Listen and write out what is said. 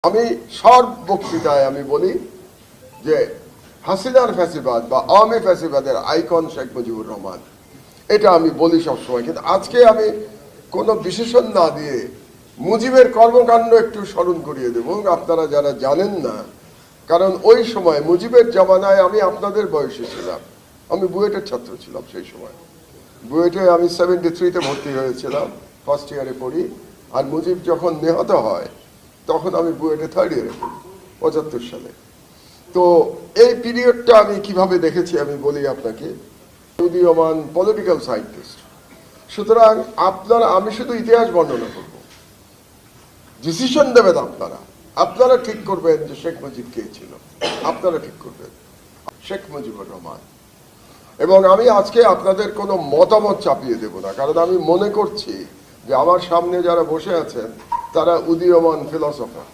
আমি সব বক্তৃতায় আমি বলি যে হাসিনার ফ্যাসিবাদ বা আওয়ামী ফ্যাসিবাদের আইকন শেখ মুজিবুর রহমান, এটা আমি বলি সবসময়। কিন্তু আজকে আমি কোনো বিশেষণ না দিয়ে মুজিবের কর্মকাণ্ড একটু স্মরণ করিয়ে দেব, আপনারা যারা জানেন না। কারণ ওই সময় মুজিবের জামানায় আমি আপনাদের বয়সে ছিলাম, আমি বুয়েটের ছাত্র ছিলাম সেই সময়। বুয়েটে আমি 73-তে ভর্তি হয়েছিলাম, ফার্স্ট ইয়ারে পড়ি। আর মুজিব যখন নিহত হয় তখন আমি বুয়েটে থার্ড ইয়ারে পড়ি 75 সালে। তো এই পিরিয়ডটা আমি কিভাবে দেখেছি আমি বলি আপনাকে। উদীয়মান পলিটিক্যাল সায়েন্টিস্ট, সুতরাং আপনারা, আমি শুধু ইতিহাস বর্ণনা করব, ডিসিশন দেবেন আপনারা। আপনারা ঠিক করবেন যে শেখ মুজিব কে ছিল, আপনারা ঠিক করবেন শেখ মুজিবুর রহমান। এবং আমি আজকে আপনাদের কোনো মতামত চাপিয়ে দেব না, কারণ আমি মনে করছি যে আমার সামনে যারা বসে আছেন তারা উদীয়মান ফিলসফার।